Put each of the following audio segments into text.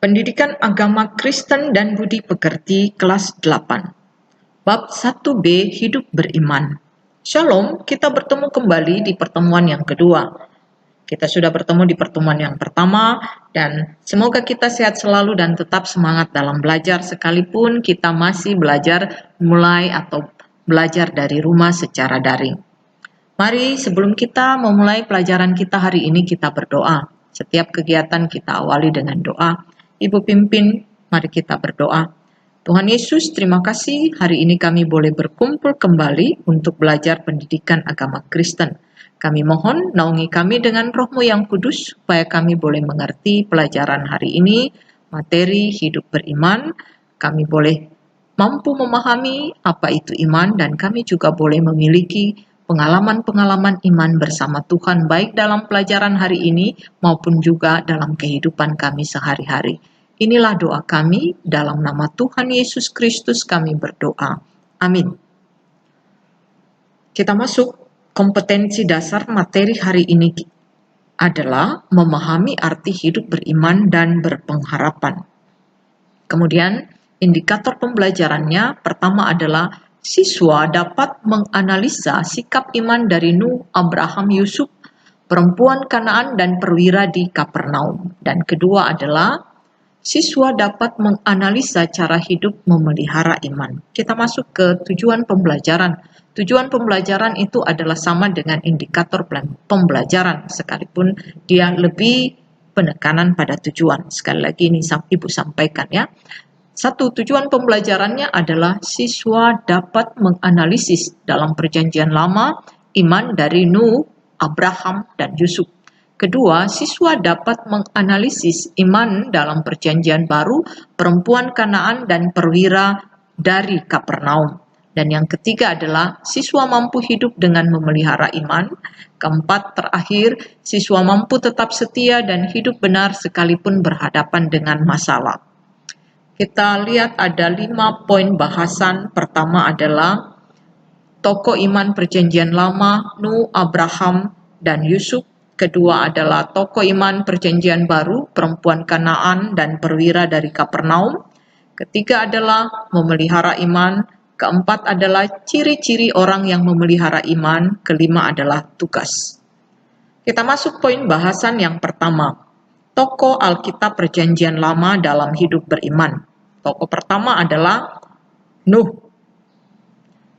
Pendidikan Agama Kristen dan Budi Pekerti kelas 8. Bab 1b Hidup Beriman. Shalom, kita bertemu kembali di pertemuan yang kedua. Kita sudah bertemu di pertemuan yang pertama dan semoga kita sehat selalu dan tetap semangat dalam belajar sekalipun kita masih belajar belajar dari rumah secara daring. Mari sebelum kita memulai pelajaran kita hari ini kita berdoa. Setiap kegiatan kita awali dengan doa. Ibu pimpin, mari kita berdoa. Tuhan Yesus, terima kasih hari ini kami boleh berkumpul kembali untuk belajar pendidikan agama Kristen. Kami mohon naungi kami dengan Roh-Mu yang kudus supaya kami boleh mengerti pelajaran hari ini, materi hidup beriman. Kami boleh mampu memahami apa itu iman dan kami juga boleh memiliki pengalaman-pengalaman iman bersama Tuhan baik dalam pelajaran hari ini maupun juga dalam kehidupan kami sehari-hari. Inilah doa kami, dalam nama Tuhan Yesus Kristus kami berdoa. Amin. Kita masuk kompetensi dasar materi hari ini adalah memahami arti hidup beriman dan berpengharapan. Kemudian indikator pembelajarannya pertama adalah siswa dapat menganalisa sikap iman dari Nuh, Abraham, Yusuf, perempuan Kanaan, dan perwira di Kapernaum. Dan kedua adalah siswa dapat menganalisa cara hidup memelihara iman. Kita masuk ke tujuan pembelajaran. Tujuan pembelajaran itu adalah sama dengan indikator pembelajaran, sekalipun dia lebih penekanan pada tujuan. Sekali lagi ini Ibu sampaikan ya. Satu, tujuan pembelajarannya adalah siswa dapat menganalisis dalam perjanjian lama iman dari Nuh, Abraham, dan Yusuf. Kedua, siswa dapat menganalisis iman dalam perjanjian baru perempuan Kanaan dan perwira dari Kapernaum. Dan yang ketiga adalah siswa mampu hidup dengan memelihara iman. Keempat, terakhir, siswa mampu tetap setia dan hidup benar sekalipun berhadapan dengan masalah. Kita lihat ada 5 poin bahasan. Pertama adalah tokoh iman perjanjian lama, Nuh, Abraham, dan Yusuf. Kedua adalah tokoh iman perjanjian baru, perempuan Kanaan dan perwira dari Kapernaum. Ketiga adalah memelihara iman. Keempat adalah ciri-ciri orang yang memelihara iman. Kelima adalah tugas. Kita masuk poin bahasan yang pertama. Tokoh Alkitab Perjanjian Lama dalam hidup beriman. Tokoh pertama adalah Nuh.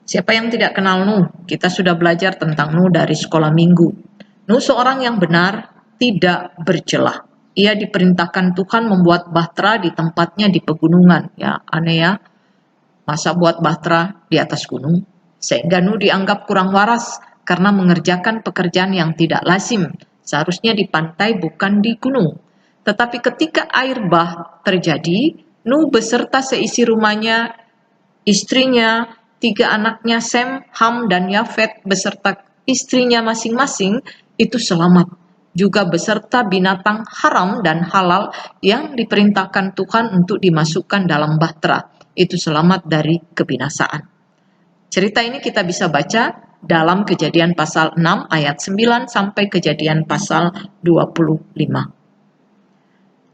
Siapa yang tidak kenal Nuh? Kita sudah belajar tentang Nuh dari sekolah minggu. Nuh seorang yang benar, tidak bercelah. Ia diperintahkan Tuhan membuat bahtera di tempatnya di pegunungan. Ya, aneh ya. Masa buat bahtera di atas gunung? Sehingga Nuh dianggap kurang waras karena mengerjakan pekerjaan yang tidak lazim. Seharusnya di pantai bukan di gunung. Tetapi ketika air bah terjadi, Nuh beserta seisi rumahnya, istrinya, 3 anaknya Sem, Ham, dan Yafet beserta istrinya masing-masing itu selamat. Juga beserta binatang haram dan halal yang diperintahkan Tuhan untuk dimasukkan dalam bahtera. Itu selamat dari kebinasaan. Cerita ini kita bisa baca dalam Kejadian pasal 6 ayat 9 sampai Kejadian pasal 25.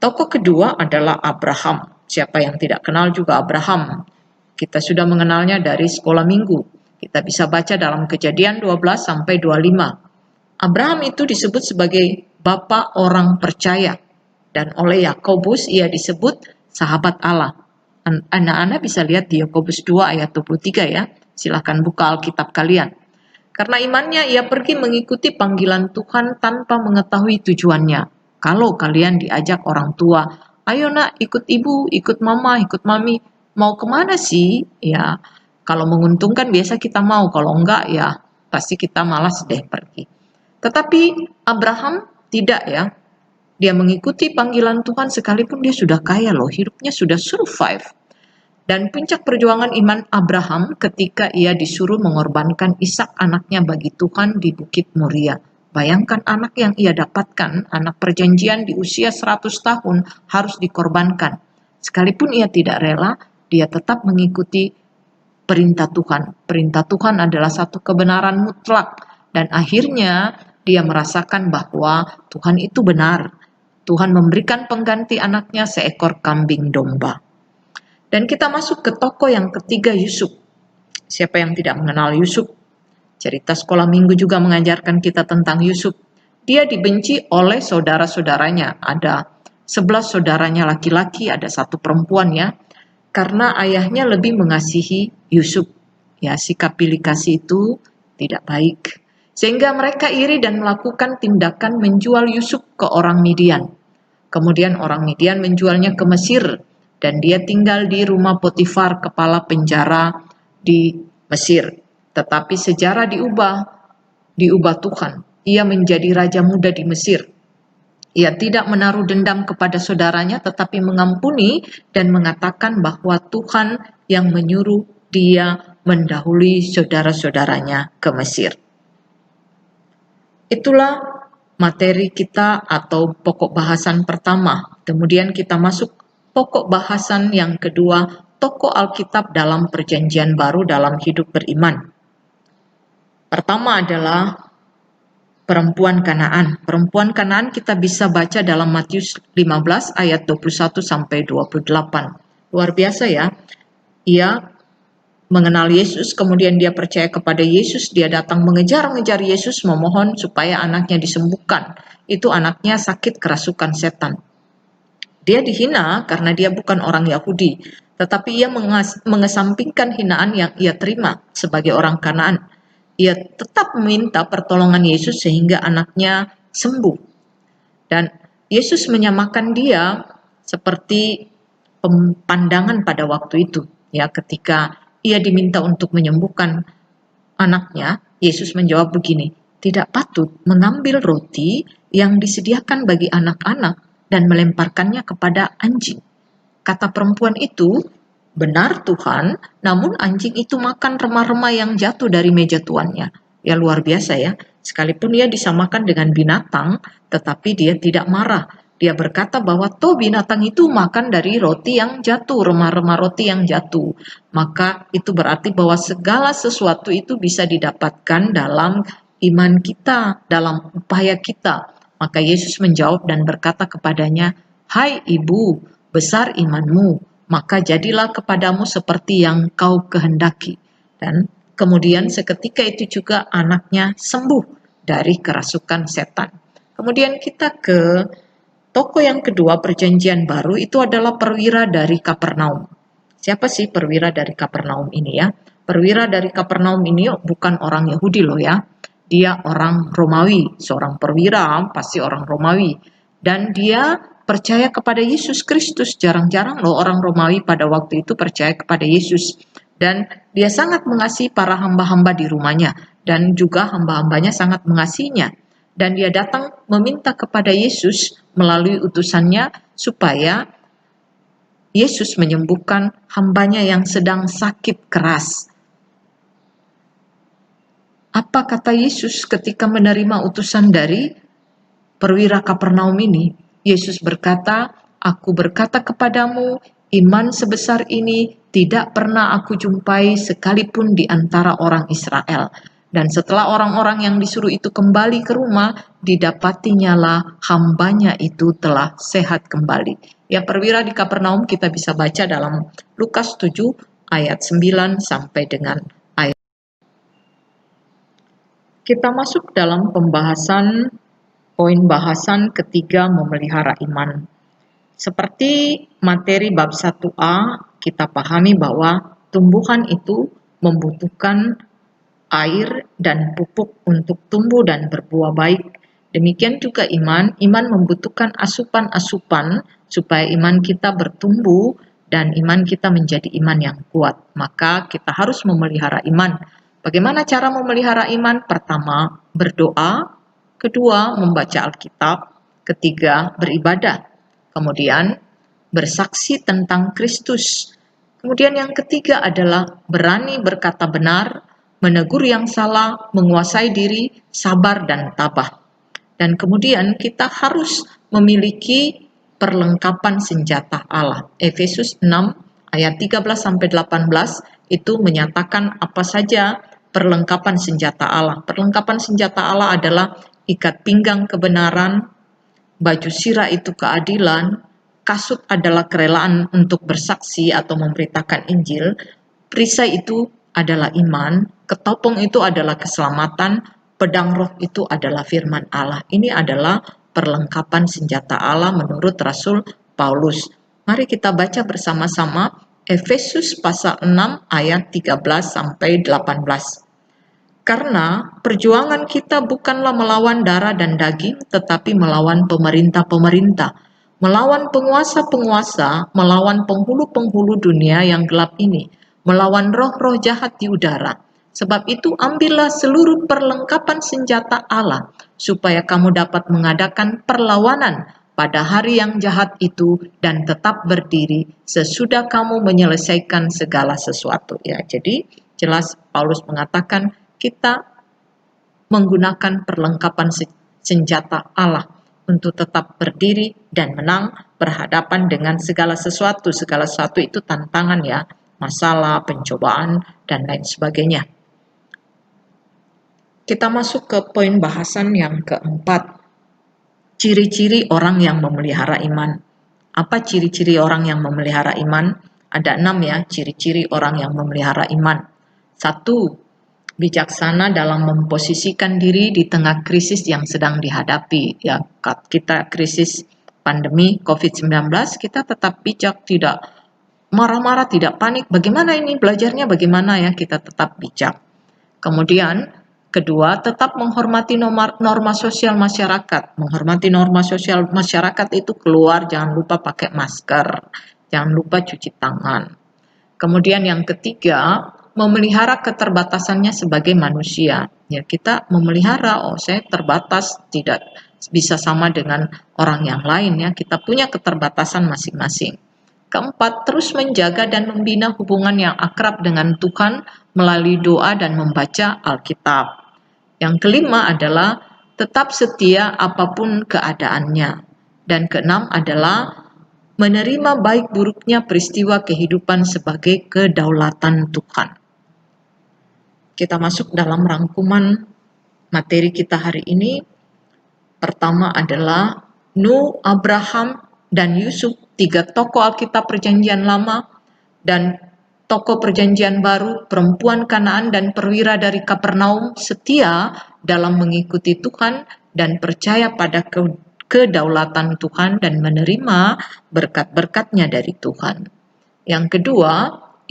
Tokoh kedua adalah Abraham. Siapa yang tidak kenal juga Abraham? Kita sudah mengenalnya dari sekolah minggu. Kita bisa baca dalam Kejadian 12 sampai 25. Abraham itu disebut sebagai bapa orang percaya. Dan oleh Yakobus ia disebut sahabat Allah. Anak-anak bisa lihat di Yakobus 2 ayat 23 ya. Silahkan buka Alkitab kalian. Karena imannya ia pergi mengikuti panggilan Tuhan tanpa mengetahui tujuannya. Kalau kalian diajak orang tua, ayo nak ikut ibu, ikut mama, ikut mami. Mau kemana sih? Ya, kalau menguntungkan biasa kita mau. Kalau enggak ya pasti kita malas deh pergi. Tetapi Abraham tidak ya. Dia mengikuti panggilan Tuhan sekalipun dia sudah kaya loh. Hidupnya sudah survive. Dan puncak perjuangan iman Abraham ketika ia disuruh mengorbankan Ishak anaknya bagi Tuhan di Bukit Moria. Bayangkan anak yang ia dapatkan, anak perjanjian di usia 100 tahun harus dikorbankan. Sekalipun ia tidak rela, dia tetap mengikuti perintah Tuhan. Perintah Tuhan adalah satu kebenaran mutlak. Dan akhirnya dia merasakan bahwa Tuhan itu benar. Tuhan memberikan pengganti anaknya seekor kambing domba. Dan kita masuk ke tokoh yang ketiga, Yusuf. Siapa yang tidak mengenal Yusuf? Cerita sekolah minggu juga mengajarkan kita tentang Yusuf. Dia dibenci oleh saudara-saudaranya. Ada 11 saudaranya laki-laki, ada 1 perempuan ya. Karena ayahnya lebih mengasihi Yusuf. Ya, sikap pilih kasih itu tidak baik. Sehingga mereka iri dan melakukan tindakan menjual Yusuf ke orang Midian. Kemudian orang Midian menjualnya ke Mesir dan dia tinggal di rumah Potifar, kepala penjara di Mesir. Tetapi sejarah diubah Tuhan. Ia menjadi raja muda di Mesir. Ia tidak menaruh dendam kepada saudaranya tetapi mengampuni dan mengatakan bahwa Tuhan yang menyuruh dia mendahului saudara-saudaranya ke Mesir. Itulah materi kita atau pokok bahasan pertama. Kemudian kita masuk pokok bahasan yang kedua, tokoh Alkitab dalam Perjanjian Baru dalam hidup beriman. Pertama adalah perempuan Kanaan. Perempuan Kanaan kita bisa baca dalam Matius 15 ayat 21 sampai 28. Luar biasa ya. Ia mengenal Yesus, kemudian dia percaya kepada Yesus, dia datang mengejar-ngejar Yesus, memohon supaya anaknya disembuhkan. Itu anaknya sakit kerasukan setan. Dia dihina karena dia bukan orang Yahudi, tetapi ia mengesampingkan hinaan yang ia terima sebagai orang Kanaan. Ia tetap meminta pertolongan Yesus sehingga anaknya sembuh. Dan Yesus menyamakan dia seperti pandangan pada waktu itu. Ya, ketika ia diminta untuk menyembuhkan anaknya, Yesus menjawab begini, tidak patut mengambil roti yang disediakan bagi anak-anak dan melemparkannya kepada anjing. Kata perempuan itu, benar Tuhan, namun anjing itu makan remah-remah yang jatuh dari meja tuannya. Ya luar biasa ya, sekalipun ia disamakan dengan binatang, tetapi dia tidak marah. Dia berkata bahwa toh binatang itu makan dari roti yang jatuh, remah-remah roti yang jatuh. Maka itu berarti bahwa segala sesuatu itu bisa didapatkan dalam iman kita, dalam upaya kita. Maka Yesus menjawab dan berkata kepadanya, "Hai ibu, besar imanmu, maka jadilah kepadamu seperti yang kau kehendaki." Dan kemudian seketika itu juga anaknya sembuh dari kerasukan setan. Kemudian kita ke tokoh yang kedua Perjanjian Baru, itu adalah perwira dari Kapernaum. Siapa sih perwira dari Kapernaum ini ya? Perwira dari Kapernaum ini bukan orang Yahudi loh ya. Dia orang Romawi, seorang perwira pasti orang Romawi. Dan dia percaya kepada Yesus Kristus. Jarang-jarang loh orang Romawi pada waktu itu percaya kepada Yesus. Dan dia sangat mengasihi para hamba-hamba di rumahnya. Dan juga hamba-hambanya sangat mengasihinya. Dan dia datang meminta kepada Yesus melalui utusannya supaya Yesus menyembuhkan hambanya yang sedang sakit keras. Apa kata Yesus ketika menerima utusan dari perwira Kapernaum ini? Yesus berkata, "Aku berkata kepadamu, iman sebesar ini tidak pernah aku jumpai sekalipun di antara orang Israel." Dan setelah orang-orang yang disuruh itu kembali ke rumah, didapatinya lah hambanya itu telah sehat kembali. Ya, perwira di Kapernaum kita bisa baca dalam Lukas 7 ayat 9 sampai dengan ayat. Kita masuk dalam pembahasan poin bahasan ketiga, memelihara iman. Seperti materi bab 1a, kita pahami bahwa tumbuhan itu membutuhkan air dan pupuk untuk tumbuh dan berbuah baik. Demikian juga iman membutuhkan asupan-asupan supaya iman kita bertumbuh dan iman kita menjadi iman yang kuat. Maka kita harus memelihara iman. Bagaimana cara memelihara iman? Pertama, berdoa. Kedua, membaca Alkitab. Ketiga, beribadah. Kemudian, bersaksi tentang Kristus. Kemudian yang ketiga adalah berani berkata benar, menegur yang salah, menguasai diri, sabar dan tabah. Dan kemudian kita harus memiliki perlengkapan senjata Allah. Efesus 6 ayat 13-18 itu menyatakan apa saja perlengkapan senjata Allah. Perlengkapan senjata Allah adalah ikat pinggang kebenaran, baju sirah itu keadilan, kasut adalah kerelaan untuk bersaksi atau memberitakan Injil, perisai itu adalah iman, ketopong itu adalah keselamatan, pedang roh itu adalah firman Allah. Ini adalah perlengkapan senjata Allah menurut Rasul Paulus. Mari kita baca bersama-sama Efesus pasal 6 ayat 13 sampai 18. Karena perjuangan kita bukanlah melawan darah dan daging, tetapi melawan pemerintah-pemerintah, melawan penguasa-penguasa, melawan penghulu-penghulu dunia yang gelap ini, melawan roh-roh jahat di udara. Sebab itu ambillah seluruh perlengkapan senjata Allah, supaya kamu dapat mengadakan perlawanan pada hari yang jahat itu dan tetap berdiri sesudah kamu menyelesaikan segala sesuatu. Ya, jadi jelas Paulus mengatakan kita menggunakan perlengkapan senjata Allah untuk tetap berdiri dan menang berhadapan dengan segala sesuatu. Segala sesuatu itu tantangan ya, masalah, pencobaan, dan lain sebagainya. Kita masuk ke poin bahasan yang keempat. Ciri-ciri orang yang memelihara iman. Apa ciri-ciri orang yang memelihara iman? Ada 6 ya, ciri-ciri orang yang memelihara iman. 1. Bijaksana dalam memposisikan diri di tengah krisis yang sedang dihadapi. Ya, kita krisis pandemi COVID-19, kita tetap bijak, tidak marah-marah, tidak panik. Bagaimana ini belajarnya? Bagaimana ya? Kita tetap bijak. Kemudian, kedua, tetap menghormati norma sosial masyarakat. Menghormati norma sosial masyarakat itu keluar, jangan lupa pakai masker, jangan lupa cuci tangan. Kemudian yang ketiga, memelihara keterbatasannya sebagai manusia. Ya, kita memelihara, saya terbatas, tidak bisa sama dengan orang yang lain ya. Kita punya keterbatasan masing-masing. Keempat, terus menjaga dan membina hubungan yang akrab dengan Tuhan melalui doa dan membaca Alkitab. Yang kelima adalah tetap setia apapun keadaannya. Dan keenam adalah menerima baik buruknya peristiwa kehidupan sebagai kedaulatan Tuhan. Kita masuk dalam rangkuman materi kita hari ini. Pertama adalah Nuh, Abraham, dan Yusuf, 3 tokoh Alkitab Perjanjian Lama, dan tokoh Perjanjian Baru, perempuan Kanaan dan perwira dari Kapernaum, setia dalam mengikuti Tuhan dan percaya pada kedaulatan Tuhan dan menerima berkat-berkatnya dari Tuhan. Yang kedua,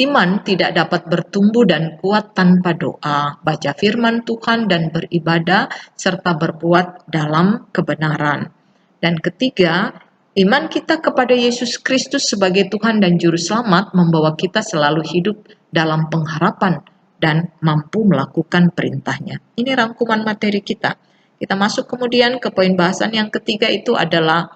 iman tidak dapat bertumbuh dan kuat tanpa doa, baca firman Tuhan dan beribadah, serta berbuat dalam kebenaran. Dan ketiga, iman kita kepada Yesus Kristus sebagai Tuhan dan Juru Selamat membawa kita selalu hidup dalam pengharapan dan mampu melakukan perintahnya. Ini rangkuman materi kita. Kita masuk kemudian ke poin bahasan yang ketiga, itu adalah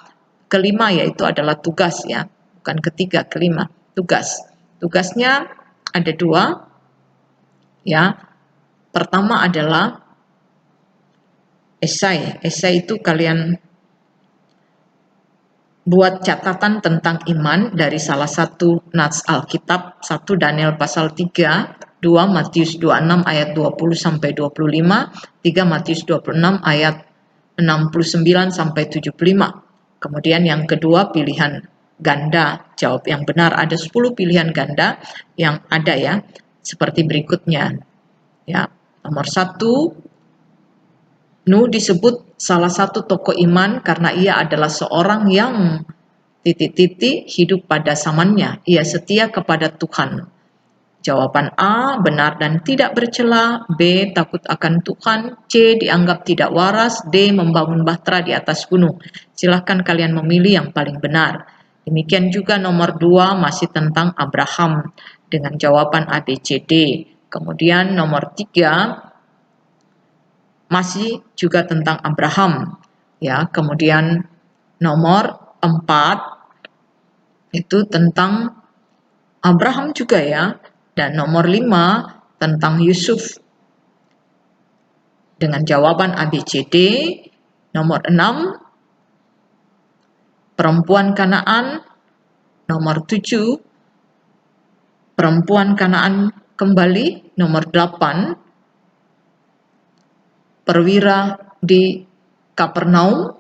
kelima, yaitu adalah tugas ya. Bukan ketiga, kelima, tugas. Tugasnya ada 2 ya. Pertama adalah esai. Esai itu kalian buat catatan tentang iman dari salah satu nats Alkitab, 1 Daniel pasal 3, 2 Matius 26 ayat 20 sampai 25, 3 Matius 26 ayat 69 sampai 75. Kemudian yang kedua, pilihan ganda, jawab yang benar. Ada 10 pilihan ganda yang ada ya, seperti berikutnya. Ya, nomor 1, Nuh disebut salah satu tokoh iman karena ia adalah seorang yang hidup pada zamannya. Ia setia kepada Tuhan. Jawaban A, benar dan tidak bercela. B, takut akan Tuhan. C, dianggap tidak waras. D, membangun bahtera di atas gunung. Silahkan kalian memilih yang paling benar. Demikian juga nomor 2 masih tentang Abraham dengan jawaban A, B, C, D. Kemudian nomor 3 masih juga tentang Abraham. Ya, kemudian nomor 4 itu tentang Abraham juga ya. Dan nomor 5 tentang Yusuf dengan jawaban A, B, C, D. Nomor 6 perempuan Kanaan. Nomor 7 perempuan Kanaan kembali. Nomor 8 perwira di Kapernaum.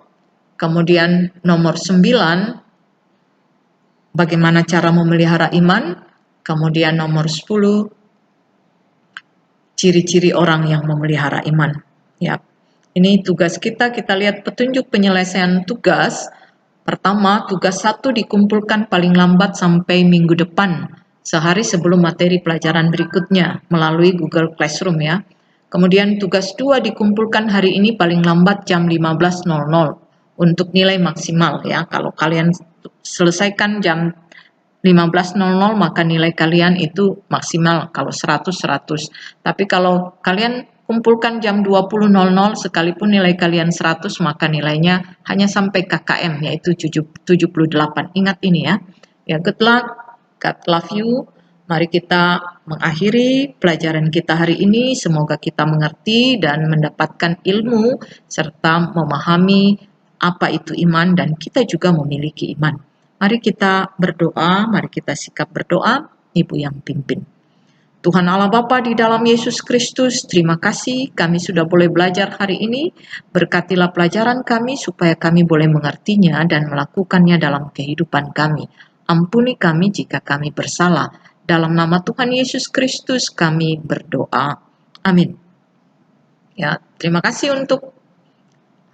Kemudian nomor 9, bagaimana cara memelihara iman. Kemudian nomor 10, ciri-ciri orang yang memelihara iman. Ya, ini tugas kita lihat petunjuk penyelesaian tugas. Pertama, tugas 1 dikumpulkan paling lambat sampai minggu depan, sehari sebelum materi pelajaran berikutnya melalui Google Classroom ya. Kemudian tugas 2 dikumpulkan hari ini paling lambat jam 15.00 untuk nilai maksimal ya. Kalau kalian selesaikan jam 15.00 maka nilai kalian itu maksimal, kalau 100. Tapi kalau kalian kumpulkan jam 20.00 sekalipun nilai kalian 100 maka nilainya hanya sampai KKM yaitu 78. Ingat ini ya. Ya, good luck, God love you. Mari kita mengakhiri pelajaran kita hari ini. Semoga kita mengerti dan mendapatkan ilmu serta memahami apa itu iman dan kita juga memiliki iman. Mari kita berdoa, mari kita sikap berdoa, Ibu yang pimpin. Tuhan Allah Bapa di dalam Yesus Kristus, terima kasih kami sudah boleh belajar hari ini. Berkatilah pelajaran kami supaya kami boleh mengertinya dan melakukannya dalam kehidupan kami. Ampuni kami jika kami bersalah. Dalam nama Tuhan Yesus Kristus kami berdoa. Amin. Ya, terima kasih untuk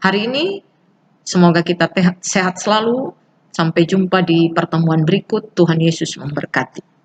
hari ini. Semoga kita sehat selalu. Sampai jumpa di pertemuan berikut. Tuhan Yesus memberkati.